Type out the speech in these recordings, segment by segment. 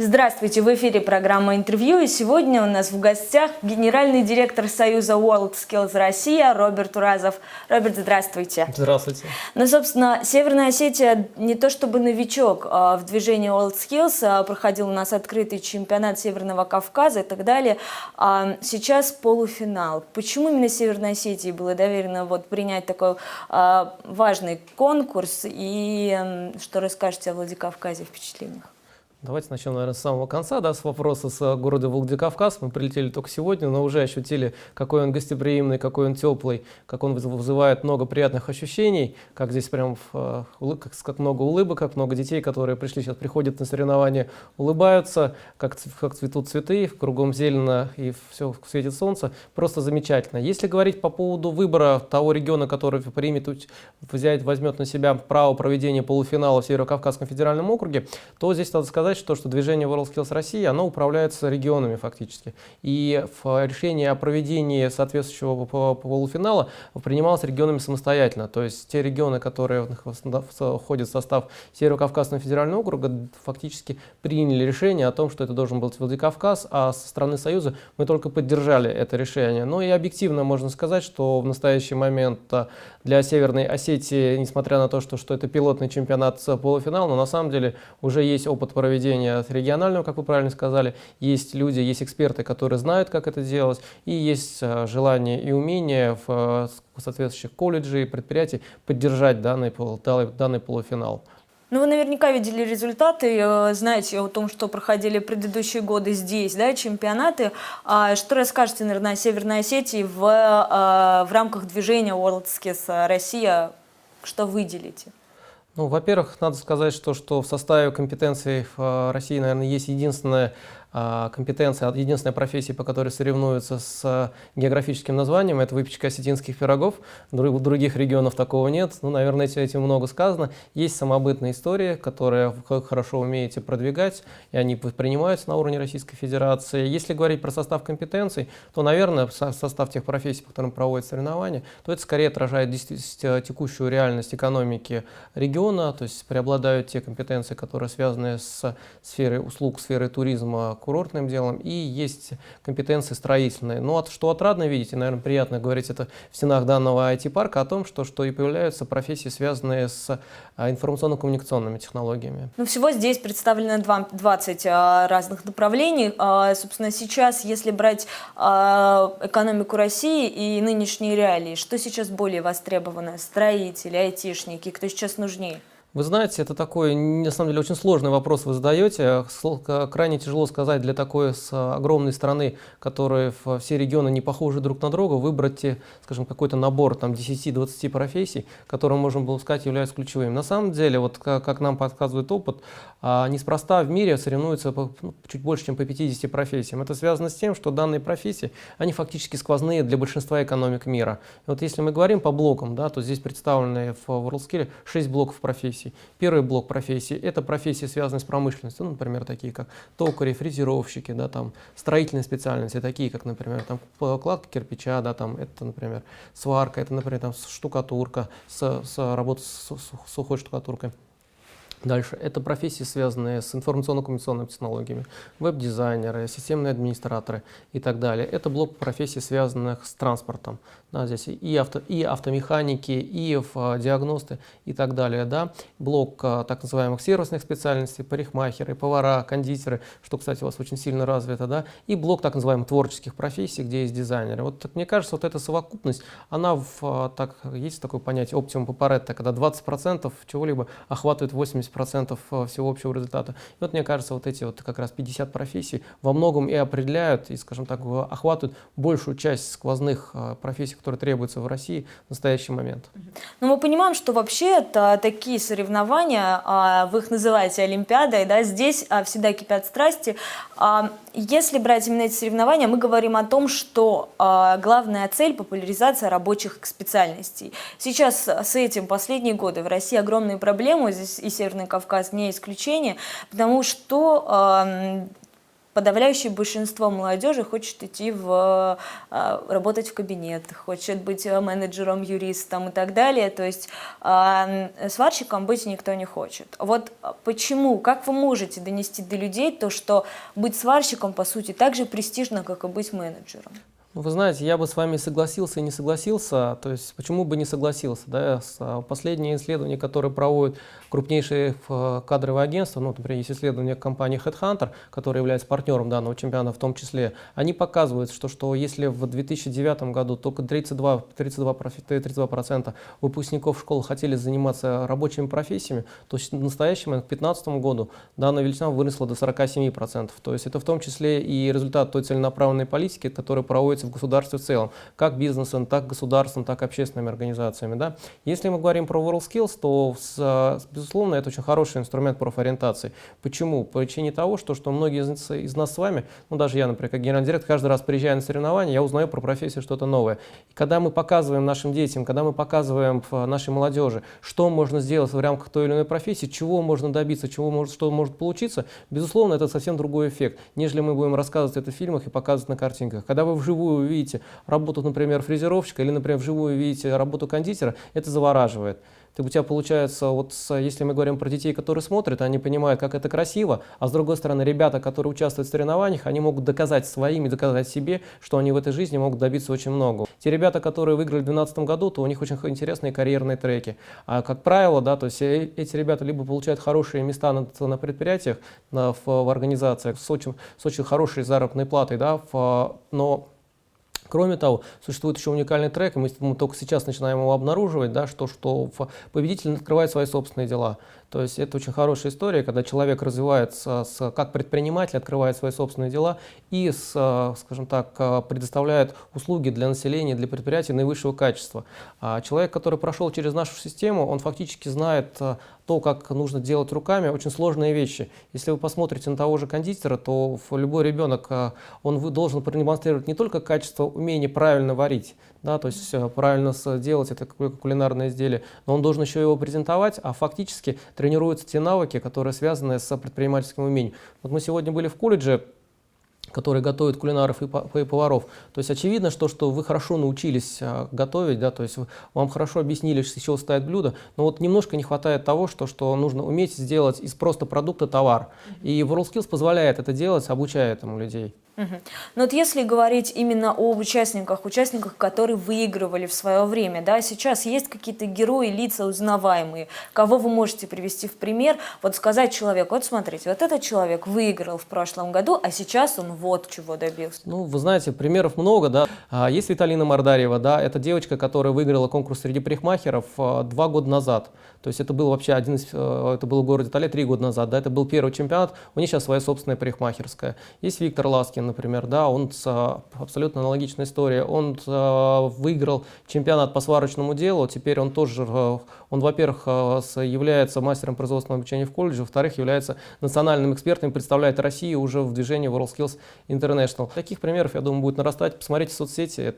Здравствуйте, в эфире программа «Интервью», и сегодня у нас в гостях генеральный директор Союза WorldSkills Россия Роберт Уразов. Роберт, здравствуйте. Здравствуйте. Ну, собственно, Северная Осетия не то чтобы новичок в движении WorldSkills, проходил у нас открытый чемпионат Северного Кавказа и так далее. Сейчас полуфинал. Почему именно Северной Осетии было доверено принять такой важный конкурс, и что расскажете о Владикавказе, впечатлениях? Давайте начнем, наверное, с самого конца, с вопроса с города Владикавказ. Мы прилетели только сегодня, но уже ощутили, какой он гостеприимный, какой он теплый, как он вызывает много приятных ощущений, как здесь прям как много улыбок, как много детей, которые сейчас приходят на соревнования, улыбаются, как цветут цветы, кругом зелено и все светит солнце. Просто замечательно. Если говорить по поводу выбора того региона, который возьмет на себя право проведения полуфинала в Северо-Кавказском федеральном округе, то здесь надо сказать, что движение WorldSkills России, оно управляется регионами фактически. И решение о проведении соответствующего полуфинала принималось регионами самостоятельно. То есть те регионы, которые входят в состав Северо-Кавказского федерального округа, фактически приняли решение о том, что это должен быть Владикавказ, а со стороны Союза мы только поддержали это решение. Но и объективно можно сказать, что в настоящий момент для Северной Осетии, несмотря на то, что это пилотный чемпионат с полуфинала, но на самом деле уже есть опыт проведения регионального, как вы правильно сказали, есть люди, есть эксперты, которые знают, как это делать, и есть желание и умение в соответствующих колледжей и предприятий поддержать данный полуфинал. Ну, вы наверняка видели результаты, знаете о том, что проходили предыдущие годы здесь, чемпионаты. Что расскажете, наверное, о Северной Осетии в рамках движения WorldSkills Россия, что выделите? Ну, во-первых, надо сказать, что в составе компетенций в России, наверное, есть единственная компетенция, единственная профессия, по которой соревнуются с географическим названием, это выпечка осетинских пирогов. В других регионах такого нет. Ну, наверное, этим много сказано. Есть самобытные истории, которые вы хорошо умеете продвигать, и они принимаются на уровне Российской Федерации. Если говорить про состав компетенций, то, наверное, состав тех профессий, по которым проводят соревнования, то это скорее отражает текущую реальность экономики региона, то есть преобладают те компетенции, которые связаны с сферой услуг, сферой туризма, курортным делом, и есть компетенции строительные. Ну, что отрадно видеть, и, наверное, приятно говорить это в стенах данного IT-парка, о том, что и появляются профессии, связанные с информационно-коммуникационными технологиями. Ну, всего здесь представлено 20 разных направлений. Собственно, сейчас, если брать экономику России и нынешние реалии, что сейчас более востребовано? Строители, айтишники, кто сейчас нужнее? Вы знаете, это такой, на самом деле, очень сложный вопрос вы задаете. Крайне тяжело сказать для такой огромной страны, которая все регионы не похожи друг на друга, выбрать, скажем, какой-то набор 10-20 профессий, которые, можно было сказать, являются ключевыми. На самом деле, как нам подсказывает опыт, неспроста в мире соревнуются чуть больше, чем по 50 профессиям. Это связано с тем, что данные профессии, они фактически сквозные для большинства экономик мира. И вот если мы говорим по блокам, то здесь представлены в WorldSkills 6 блоков профессий. Первый блок профессий – это профессии, связанные с промышленностью, например, такие как токари, фрезеровщики, строительные специальности, такие как, например, кладка кирпича, это, например, сварка, это, например, штукатурка, работа с сухой штукатуркой. Дальше. Это профессии, связанные с информационно-коммуникационными технологиями, веб-дизайнеры, системные администраторы и так далее. Это блок профессий, связанных с транспортом. Здесь и автомеханики, и диагносты и так далее. Блок так называемых сервисных специальностей, парикмахеры, повара, кондитеры, что, кстати, у вас очень сильно развито. И блок так называемых творческих профессий, где есть дизайнеры. Мне кажется, эта совокупность, она есть такое понятие оптимум Папаретто, когда 20% чего-либо охватывает 80% всего общего результата. И мне кажется, эти как раз 50 профессий во многом и определяют, и, скажем так, охватывают большую часть сквозных профессий, которые требуются в России в настоящий момент. Но мы понимаем, что вообще это такие соревнования, вы их называете Олимпиадой, здесь всегда кипят страсти. Если брать именно эти соревнования, мы говорим о том, что главная цель – популяризация рабочих специальностей. Сейчас с этим последние годы в России огромные проблемы, здесь и Северный Кавказ не исключение, потому что подавляющее большинство молодежи хочет идти работать в кабинет, хочет быть менеджером, юристом и так далее. То есть сварщиком быть никто не хочет. Вот почему, как вы можете донести до людей то, что быть сварщиком, по сути, так же престижно, как и быть менеджером? Ну, вы знаете, я бы с вами согласился и не согласился. То есть, почему бы не согласился? Да? Последние исследования, которые проводят крупнейшие кадровые агентства, ну, например, есть исследование компании HeadHunter, которая является партнером данного чемпионата в том числе, они показывают, что если в 2009 году только 32% выпускников школы хотели заниматься рабочими профессиями, то в настоящем, к 2015 году, данная величина выросла до 47%. То есть, это в том числе и результат той целенаправленной политики, которая проводится в государстве в целом, как бизнесом, так государством, так и общественными организациями. Да? Если мы говорим про WorldSkills, то, безусловно, это очень хороший инструмент профориентации. Почему? По причине того, что многие из нас с вами, ну даже я, например, как генеральный директор, каждый раз приезжая на соревнования, я узнаю про профессию что-то новое. И когда мы показываем нашим детям, когда мы показываем нашей молодежи, что можно сделать в рамках той или иной профессии, чего можно добиться, что может получиться, безусловно, это совсем другой эффект, нежели мы будем рассказывать это в фильмах и показывать на картинках. Когда вы вживую увидите работу, например, фрезеровщика или, например, вживую увидите работу кондитера, это завораживает. У тебя получается, если мы говорим про детей, которые смотрят, они понимают, как это красиво, а с другой стороны, ребята, которые участвуют в соревнованиях, они могут доказать доказать себе, что они в этой жизни могут добиться очень много. Те ребята, которые выиграли в 2012 году, то у них очень интересные карьерные треки. А как правило, да, то есть эти ребята либо получают хорошие места на предприятиях, в организациях с очень хорошей заработной платой, да, но кроме того, существует еще уникальный трек, и мы только сейчас начинаем его обнаруживать, да, что победитель открывает свои собственные дела. То есть это очень хорошая история, когда человек развивается как предприниматель, открывает свои собственные дела и, скажем так, предоставляет услуги для населения, для предприятий наивысшего качества. А человек, который прошел через нашу систему, он фактически знает то, как нужно делать руками, очень сложные вещи. Если вы посмотрите на того же кондитера, то любой ребенок, он должен продемонстрировать не только качество умения правильно варить, да, то есть правильно сделать это кулинарное изделие, но он должен еще его презентовать, а фактически тренируются те навыки, которые связаны с предпринимательским умением. Вот мы сегодня были в колледже, которые готовят кулинаров и поваров. То есть очевидно, что вы хорошо научились готовить, да, то есть вам хорошо объяснили, из чего состоит блюдо, но вот немножко не хватает того, что нужно уметь сделать из просто продукта товар. И WorldSkills позволяет это делать, обучая этому людей. Но вот если говорить именно об участниках, которые выигрывали в свое время, да, сейчас есть какие-то герои, лица узнаваемые, кого вы можете привести в пример, вот сказать человеку, вот смотрите, вот этот человек выиграл в прошлом году, а сейчас он вот чего добился. Ну, вы знаете, примеров много, да. Есть Виталина Мордарьева, да, это девочка, которая выиграла конкурс среди парикмахеров 2 года назад. То есть это был вообще это был в городе Тале 3 года назад, да, это был первый чемпионат, у них сейчас своя собственная парикмахерская. Есть Виктор Ласкин, например, да, он абсолютно аналогичная история, он выиграл чемпионат по сварочному делу, теперь он тоже, во-первых, является мастером производственного обучения в колледже, во-вторых, является национальным экспертом и представляет Россию уже в движении WorldSkills International. Таких примеров, я думаю, будет нарастать. Посмотрите в соцсети,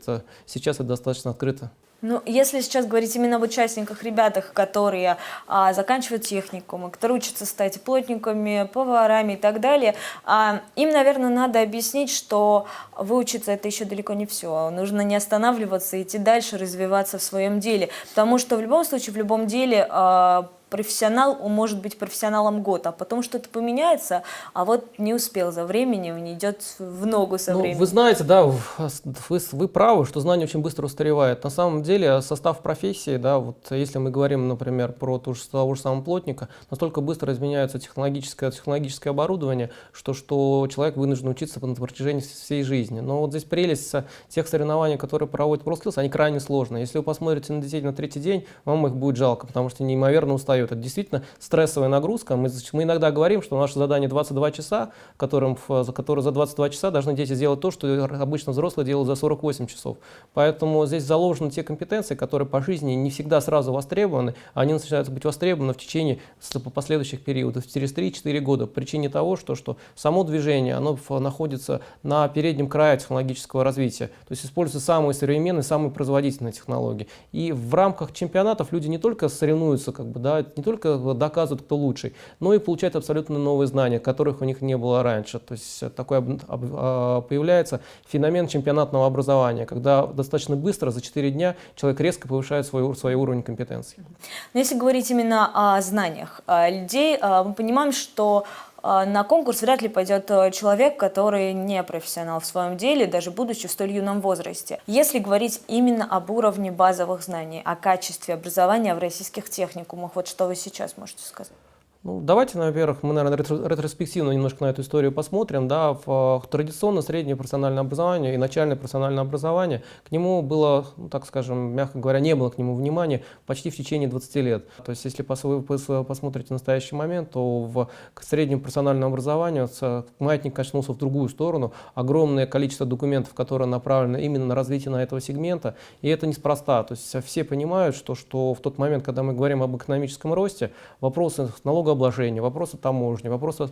сейчас это достаточно открыто. Ну, если сейчас говорить именно об участниках, ребятах, которые заканчивают техникумы, которые учатся стать плотниками, поварами и так далее, им, наверное, надо объяснить, что выучиться это еще далеко не все. Нужно не останавливаться, идти дальше, развиваться в своем деле. Потому что в любом случае, в любом деле профессионал может быть профессионалом год, а потом что-то поменяется, а вот не успел за временем, не идет в ногу со временем. Вы знаете, да, вы правы, что знание очень быстро устаревает. На самом деле состав профессии, да, вот если мы говорим, например, про того же самого плотника, настолько быстро изменяется технологическое оборудование, что человек вынужден учиться на протяжении всей жизни. Но вот здесь прелесть тех соревнований, которые проводят WorldSkills, они крайне сложные. Если вы посмотрите на детей на 3-й день, вам их будет жалко, потому что неимоверно устают. Это действительно стрессовая нагрузка. Мы иногда говорим, что наше задание 22 часа, которые за 22 часа должны дети сделать то, что обычно взрослые делают за 48 часов. Поэтому здесь заложены те компетенции, которые по жизни не всегда сразу востребованы, а они начинают быть востребованы в течение последующих периодов, через 3-4 года, по причине того, что само движение оно находится на переднем крае технологического развития. То есть используются самые современные, самые производительные технологии. И в рамках чемпионатов люди не только соревнуются, не только доказывают, кто лучший, но и получают абсолютно новые знания, которых у них не было раньше. То есть такой появляется феномен чемпионатного образования, когда достаточно быстро, за 4 дня, человек резко повышает свой уровень компетенции. Но если говорить именно о знаниях людей, мы понимаем, что на конкурс вряд ли пойдет человек, который не профессионал в своем деле, даже будучи в столь юном возрасте. Если говорить именно об уровне базовых знаний, о качестве образования в российских техникумах, вот что вы сейчас можете сказать? Ну, давайте, во-первых, мы, наверное, ретроспективно немножко на эту историю посмотрим. Да, традиционно среднее профессиональное образование и начальное профессиональное образование, к нему было, ну, так скажем, мягко говоря, не было к нему внимания почти в течение 20 лет. То есть, если вы посмотрите в настоящий момент, то к среднему профессиональному образованию маятник качнулся в другую сторону. Огромное количество документов, которые направлены именно на развитие этого сегмента, и это неспроста. То есть, все понимают, что в тот момент, когда мы говорим об экономическом росте, вопросы налогообложения, вопросы таможни, вопросы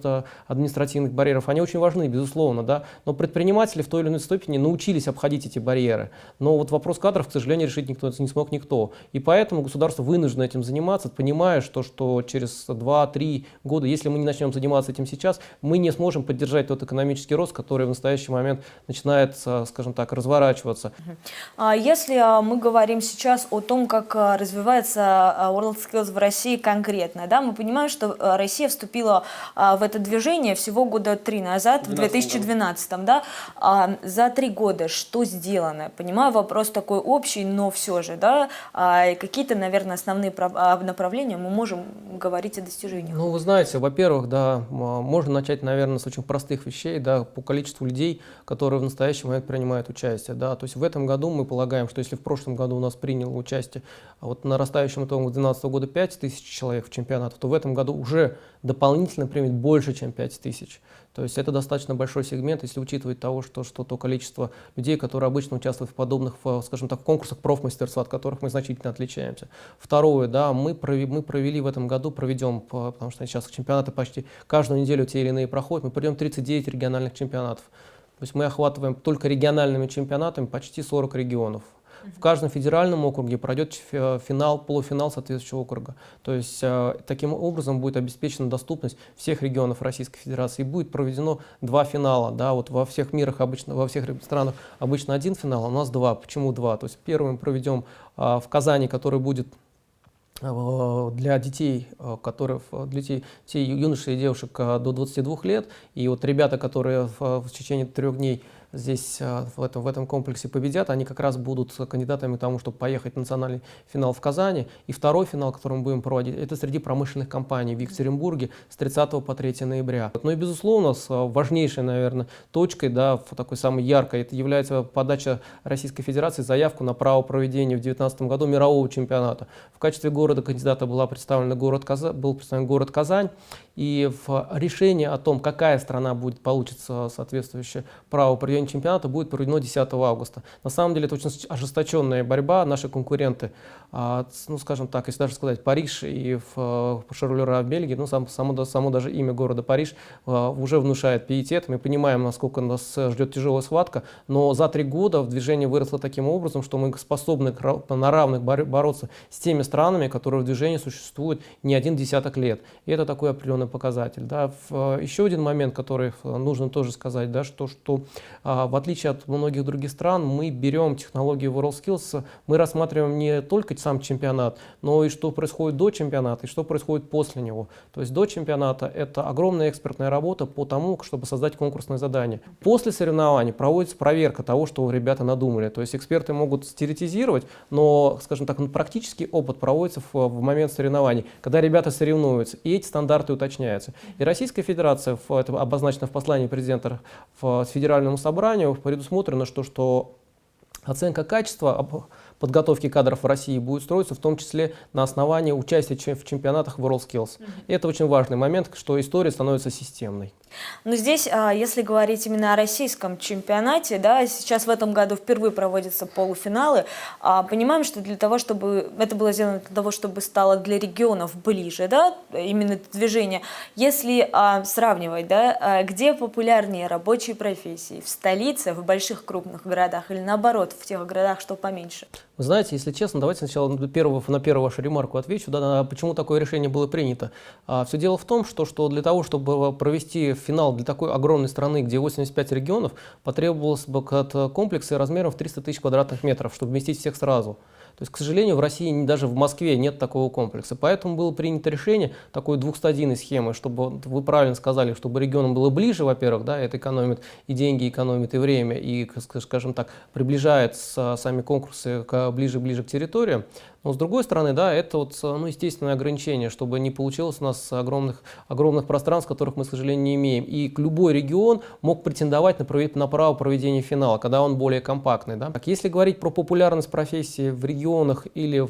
административных барьеров, они очень важны, безусловно, да, но предприниматели в той или иной степени научились обходить эти барьеры. Но вот вопрос кадров, к сожалению, решить не смог никто. И поэтому государство вынуждено этим заниматься, понимая, что через 2-3 года, если мы не начнем заниматься этим сейчас, мы не сможем поддержать тот экономический рост, который в настоящий момент начинает, скажем так, разворачиваться. Если мы говорим сейчас о том, как развивается WorldSkills в России конкретно, да, мы понимаем, что Россия вступила в это движение всего года 3 назад, в 2012, да. За 3 года что сделано? Понимаю, вопрос такой общий, но все же, да, какие-то, наверное, основные направления мы можем говорить о достижениях. Ну, вы знаете, во-первых, да, можно начать, наверное, с очень простых вещей, да, по количеству людей, которые в настоящий момент принимают участие, да. То есть в этом году мы полагаем, что если в прошлом году у нас приняло участие вот нарастающим итогом 2012 года 5000 человек в чемпионатах, то в этом году уже дополнительно примет больше, чем 5000. То есть это достаточно большой сегмент, если учитывать того, что то количество людей, которые обычно участвуют в подобных, скажем так, конкурсах профмастерства, от которых мы значительно отличаемся. Второе, да, мы провели в этом году, проведем, потому что сейчас чемпионаты почти каждую неделю те или иные проходят, мы проведем 39 региональных чемпионатов. То есть мы охватываем только региональными чемпионатами почти 40 регионов. В каждом федеральном округе пройдет финал, полуфинал соответствующего округа. То есть таким образом будет обеспечена доступность всех регионов Российской Федерации. И будет проведено 2 финала. Да, вот во всех мирах обычно, во всех странах обычно 1 финал, а у нас 2. Почему 2? То есть первый мы проведем в Казани, который будет для детей, юношей и девушек до 22 лет. И вот ребята, которые в течение 3 дней здесь в этом комплексе победят, они как раз будут кандидатами к тому, чтобы поехать в национальный финал в Казани. И второй финал, который мы будем проводить, это среди промышленных компаний в Екатеринбурге с 30 по 3 ноября. Ну и, безусловно, важнейшей, наверное, точкой, да, такой самой яркой, это является подача Российской Федерации заявку на право проведения в 2019 году мирового чемпионата. В качестве города-кандидата был представлен город Казань. И в решении о том, какая страна получит соответствующее право проведения чемпионата, будет проведено 10 августа. На самом деле это очень ожесточенная борьба. Наши конкуренты, ну скажем так, если даже сказать Париж и Шарлеруа в Бельгии, ну само даже имя города Париж уже внушает пиетет. Мы понимаем, насколько нас ждет тяжелая схватка, но за 3 года в движении выросло таким образом, что мы способны на равных бороться с теми странами, которые в движении существуют не 1 десяток лет. И это такой определенный показатель. Да. Еще один момент, который нужно тоже сказать, да, что в отличие от многих других стран, мы берем технологию WorldSkills, мы рассматриваем не только сам чемпионат, но и что происходит до чемпионата, и что происходит после него. То есть до чемпионата это огромная экспертная работа по тому, чтобы создать конкурсное задание. После соревнований проводится проверка того, что ребята надумали. То есть эксперты могут теоретизировать, но, скажем так, практический опыт проводится в момент соревнований, когда ребята соревнуются, и эти стандарты уточняются. И Российская Федерация, это обозначено в послании президента в Федеральному собранию, предусмотрено, что оценка качества подготовки кадров в России будет строиться в том числе на основании участия в чемпионатах WorldSkills. И это очень важный момент, что история становится системной. Но здесь, если говорить именно о российском чемпионате, да, сейчас в этом году впервые проводятся полуфиналы, понимаем, что для того, чтобы это было сделано для того, чтобы стало для регионов ближе, да, именно это движение. Если сравнивать, да, где популярнее рабочие профессии, в столице, в больших крупных городах или наоборот, в тех городах, что поменьше? Вы знаете, если честно, давайте сначала на первую вашу ремарку отвечу, да, почему такое решение было принято. Все дело в том, что для того, чтобы провести финал для такой огромной страны, где 85 регионов, потребовалось бы комплексы размером в 300 тысяч квадратных метров, чтобы вместить всех сразу. То есть, к сожалению, в России, даже в Москве нет такого комплекса. Поэтому было принято решение такой двухстадийной схемы, чтобы, вы правильно сказали, чтобы регионам было ближе, во-первых, да, это экономит и деньги, экономит и время, и, скажем так, приближает сами конкурсы ближе к территориям. Но с другой стороны, да, это вот, естественное ограничение, чтобы не получилось у нас огромных пространств, которых мы, к сожалению, не имеем. И любой регион мог претендовать на право проведения финала, когда он более компактный. Да. Так, если говорить про популярность профессии в регионах или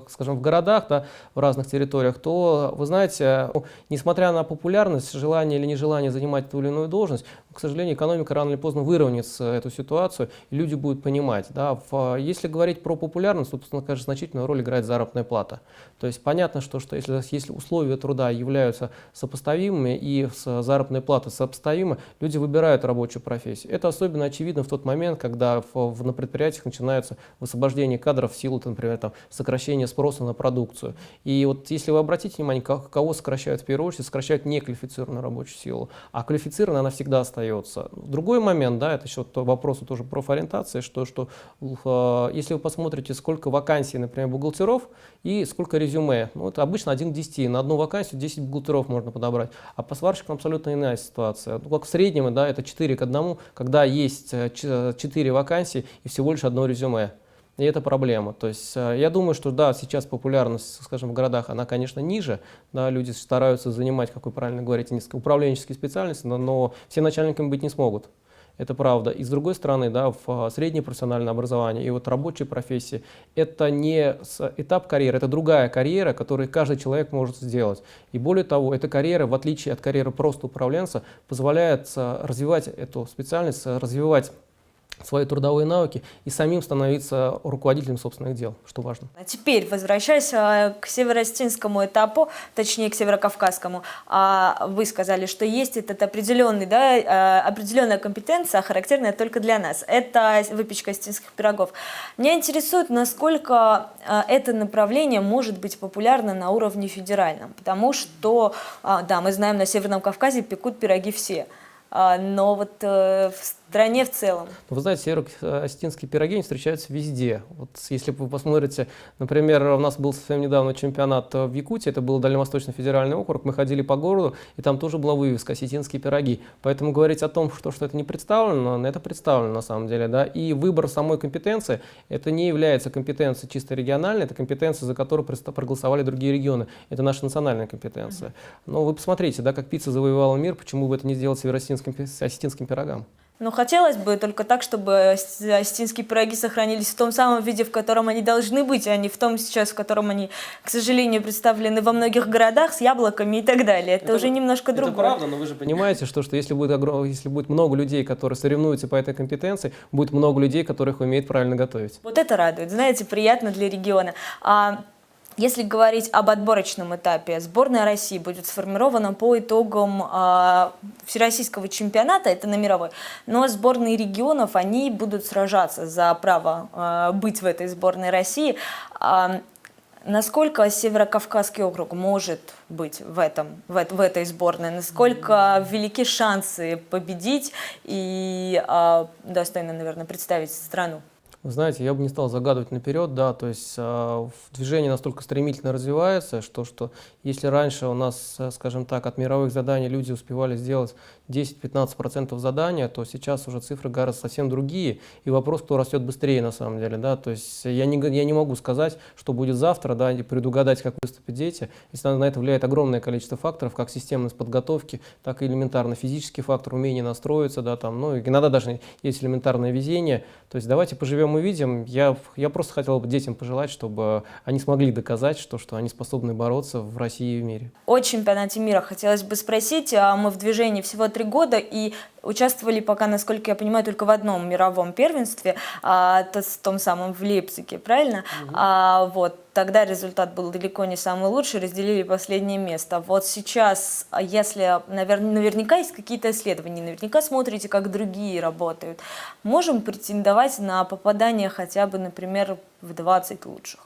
скажем, в городах, да, в разных территориях, то, вы знаете, несмотря на популярность, желание или нежелание занимать ту или иную должность, к сожалению, экономика рано или поздно выровняет эту ситуацию, и люди будут понимать. Да. Если говорить про популярность, то, конечно, значительную роль играет заработная плата. То есть понятно, что если условия труда являются сопоставимыми и с заработной платой сопоставимы, люди выбирают рабочую профессию. Это особенно очевидно в тот момент, когда на предприятиях начинается высвобождение кадров в силу, например, сокращения спроса на продукцию. И вот если вы обратите внимание, кого сокращают в первую очередь, сокращают неквалифицированную рабочую силу, а квалифицированная она всегда остается. Другой момент, да, это еще к вопросу тоже профориентации, что если вы посмотрите, сколько вакансий, например, бухгалтеров и сколько резюме, это обычно 1 к 10, на одну вакансию 10 бухгалтеров можно подобрать, а по сварщикам абсолютно иная ситуация. Как в среднем, да, это 4 к 1, когда есть 4 вакансии и всего лишь одно резюме. И это проблема. То есть я думаю, что да, сейчас популярность, скажем, в городах, она, конечно, ниже. Да, люди стараются занимать, как вы правильно говорите, управленческие специальности, но все начальниками быть не смогут. Это правда. И с другой стороны, да, в среднее профессиональное образование и вот рабочие профессии – это не этап карьеры, это другая карьера, которую каждый человек может сделать. И более того, эта карьера, в отличие от карьеры просто управленца, позволяет развивать эту специальность, развивать свои трудовые навыки и самим становиться руководителем собственных дел, что важно. А теперь, возвращаясь к северо-осетинскому этапу, точнее к северокавказскому, вы сказали, что есть этот определенный, да, определенная компетенция, характерная только для нас. Это выпечка осетинских пирогов. Меня интересует, насколько это направление может быть популярно на уровне федеральном, потому что, да, мы знаем, на Северном Кавказе пекут пироги все. Но вот в стране в целом. Вы знаете, северо-осетинские пироги встречаются везде. Вот если вы посмотрите, например, у нас был совсем недавно чемпионат в Якутии, это был Дальневосточный федеральный округ, мы ходили по городу, и там тоже была вывеска «Осетинские пироги». Поэтому говорить о том, что это не представлено, это представлено на самом деле. Да? И выбор самой компетенции, это не является компетенцией чисто региональной, это компетенция, за которую проголосовали другие регионы. Это наша национальная компетенция. Но вы посмотрите, да, как пицца завоевала мир, почему бы это не сделать северо-осетинским пирогам? Ну, хотелось бы только так, чтобы осетинские пироги сохранились в том самом виде, в котором они должны быть, а не в том сейчас, в котором они, к сожалению, представлены во многих городах с яблоками и так далее. Это уже немножко другое. Это правда, но вы же понимаете, что если будет много людей, которые соревнуются по этой компетенции, будет много людей, которых умеют правильно готовить. Вот это радует, знаете, приятно для региона. Если говорить об отборочном этапе, сборная России будет сформирована по итогам всероссийского чемпионата, это на мировой, но сборные регионов, они будут сражаться за право быть в этой сборной России. Насколько Северокавказский округ может быть в этой сборной? Насколько велики шансы победить и достойно, наверное, представить страну? Вы знаете, я бы не стал загадывать наперед, да, то есть движение настолько стремительно развивается, что если раньше у нас, скажем так, от мировых заданий люди успевали сделать 10-15% задания, то сейчас уже цифры гораздо совсем другие, и вопрос, кто растет быстрее на самом деле, да, то есть я не могу сказать, что будет завтра, да, и предугадать, как выступят дети, если на это влияет огромное количество факторов, как системность подготовки, так и элементарно физический фактор, умение настроиться, да, там, ну, иногда даже есть элементарное везение, то есть давайте поживем увидим. Я просто хотел бы детям пожелать, чтобы они смогли доказать, что они способны бороться в России и в мире. О чемпионате мира хотелось бы спросить. Мы в движении всего 3 года, и участвовали пока, насколько я понимаю, только в одном мировом первенстве, в том самом в Лейпциге, правильно? Вот. Тогда результат был далеко не самый лучший, разделили последнее место. Вот сейчас, если, наверняка есть какие-то исследования, наверняка смотрите, как другие работают, можем претендовать на попадание хотя бы, например, в 20 лучших?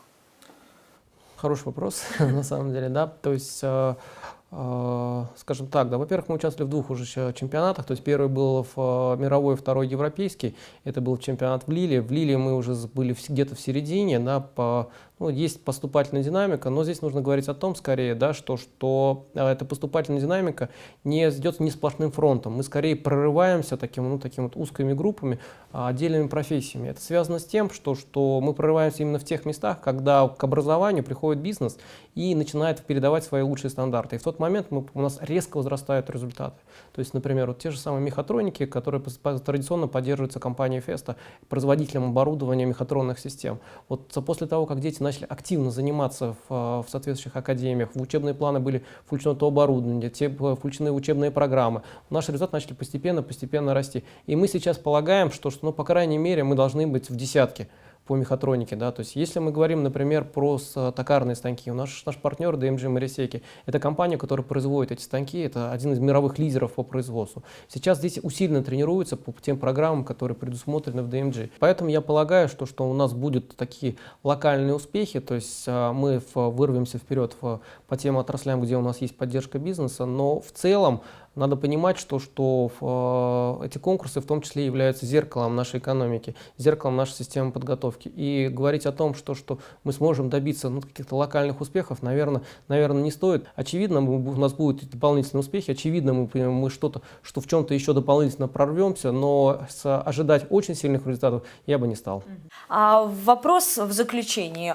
Хороший вопрос, на самом деле, да. То есть, скажем так, да, во-первых, мы участвовали в двух уже чемпионатах. То есть первый был мировой, второй европейский. Это был чемпионат в Лиле. В Лиле мы уже были где-то в середине, да, есть поступательная динамика, но здесь нужно говорить о том, скорее, да, что эта поступательная динамика не идет не сплошным фронтом. Мы скорее прорываемся такими вот узкими группами, отдельными профессиями. Это связано с тем, что мы прорываемся именно в тех местах, когда к образованию приходит бизнес и начинает передавать свои лучшие стандарты. И в тот момент у нас резко возрастают результаты. То есть, например, вот те же самые мехатроники, которые традиционно поддерживаются компанией Festo, производителем оборудования мехатронных систем. Вот после того, как дети начали активно заниматься в соответствующих академиях, в учебные планы были включено то оборудование, включены учебные программы, наши результаты начали постепенно расти. И мы сейчас полагаем, что ну, по крайней мере, мы должны быть в десятке по мехатронике, да, то есть если мы говорим, например, про токарные станки, наш партнер DMG Moriseiki, это компания, которая производит эти станки, это один из мировых лидеров по производству. Сейчас здесь усиленно тренируются по тем программам, которые предусмотрены в DMG. Поэтому я полагаю, что у нас будут такие локальные успехи, то есть мы вырвемся вперед по тем отраслям, где у нас есть поддержка бизнеса, но в целом надо понимать, что эти конкурсы в том числе являются зеркалом нашей экономики, зеркалом нашей системы подготовки. И говорить о том, что мы сможем добиться каких-то локальных успехов, наверное, не стоит. Очевидно, у нас будут дополнительные успехи, очевидно, мы что в чем-то еще дополнительно прорвемся, но ожидать очень сильных результатов я бы не стал. Вопрос в заключении.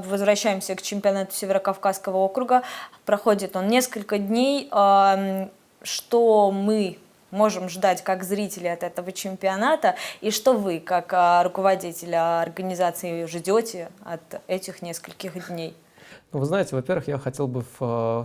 Возвращаемся к чемпионату Северокавказского округа. Проходит он несколько дней. Что мы можем ждать как зрители от этого чемпионата и что вы, как руководитель организации, ждете от этих нескольких дней? Вы знаете, во-первых, я хотел бы,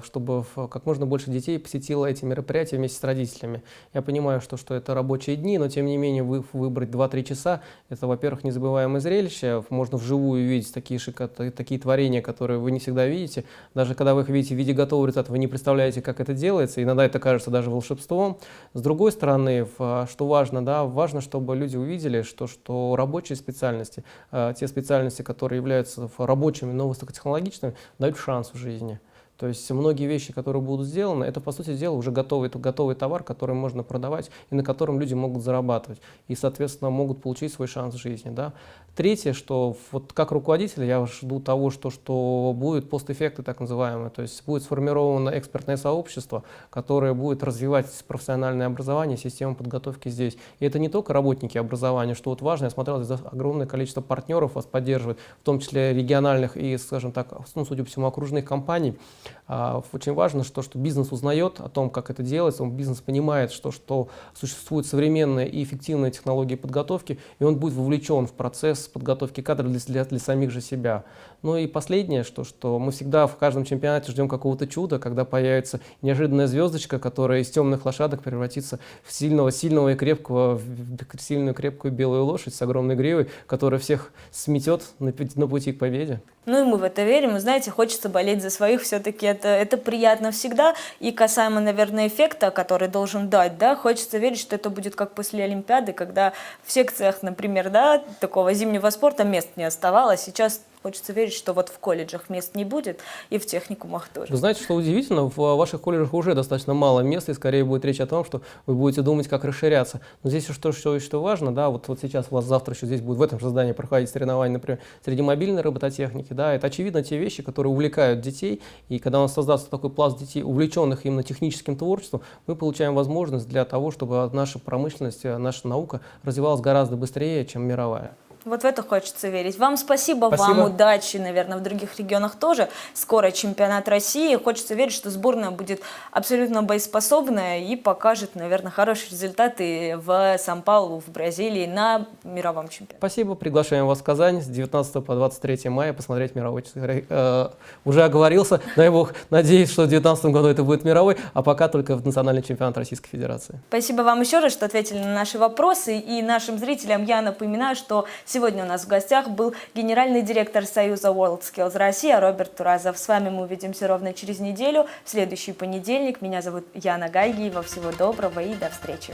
чтобы как можно больше детей посетило эти мероприятия вместе с родителями. Я понимаю, что это рабочие дни, но тем не менее выбрать 2-3 часа – это, во-первых, незабываемое зрелище. Можно вживую увидеть такие творения, которые вы не всегда видите. Даже когда вы их видите в виде готового результата, вы не представляете, как это делается. Иногда это кажется даже волшебством. С другой стороны, что важно, да, важно, чтобы люди увидели, что рабочие специальности, те специальности, которые являются рабочими, но высокотехнологичными, дают шанс в жизни. То есть многие вещи, которые будут сделаны, это, по сути дела, уже готовый товар, который можно продавать и на котором люди могут зарабатывать. И, соответственно, могут получить свой шанс в жизни. Да. Третье, что вот как руководитель я жду того, что будет постэффекты так называемые. То есть будет сформировано экспертное сообщество, которое будет развивать профессиональное образование, систему подготовки здесь. И это не только работники образования, что вот важно, я смотрел, здесь огромное количество партнеров вас поддерживает, в том числе региональных и, скажем так, судя по всему, окружных компаний. Очень важно, что бизнес узнает о том, как это делается, бизнес понимает, что существуют современные и эффективные технологии подготовки, и он будет вовлечен в процесс подготовки кадров для самих же себя. Ну и последнее, что мы всегда в каждом чемпионате ждем какого-то чуда, когда появится неожиданная звездочка, которая из темных лошадок превратится в сильную и крепкую белую лошадь с огромной гривой, которая всех сметет на пути к победе. Ну и мы в это верим, и знаете, хочется болеть за своих, все-таки это приятно всегда. И касаемо, наверное, эффекта, который должен дать, да, хочется верить, что это будет как после Олимпиады, когда в секциях, например, да, такого зимнего спорта мест не оставалось. Сейчас хочется верить, что вот в колледжах мест не будет, и в техникумах тоже. Вы знаете, что удивительно, в ваших колледжах уже достаточно мало места, и скорее будет речь о том, что вы будете думать, как расширяться. Но здесь что важно, да, вот сейчас у вас завтра еще здесь будет в этом же здании проходить соревнования, например, среди мобильной робототехники, да, это очевидно те вещи, которые увлекают детей, и когда у нас создастся такой пласт детей, увлеченных именно техническим творчеством, мы получаем возможность для того, чтобы наша промышленность, наша наука развивалась гораздо быстрее, чем мировая. Вот в это хочется верить. Вам спасибо, Спасибо. вам удачи, наверное, в других регионах тоже. Скоро чемпионат России. Хочется верить, что сборная будет абсолютно боеспособная и покажет, наверное, хорошие результаты в Сан-Паулу, в Бразилии на мировом чемпионате. Спасибо. Приглашаем вас в Казань с 19 по 23 мая посмотреть мировой. Уже оговорился. Дай бог, надеюсь, что в 2019 году это будет мировой, а пока только в национальный чемпионат Российской Федерации. Спасибо вам еще раз, что ответили на наши вопросы. И нашим зрителям я напоминаю, что сегодня у нас в гостях был генеральный директор Союза WorldSkills Россия Роберт Туразов. С вами мы увидимся ровно через неделю, в следующий понедельник. Меня зовут Яна Гайгиева. Всего доброго и до встречи.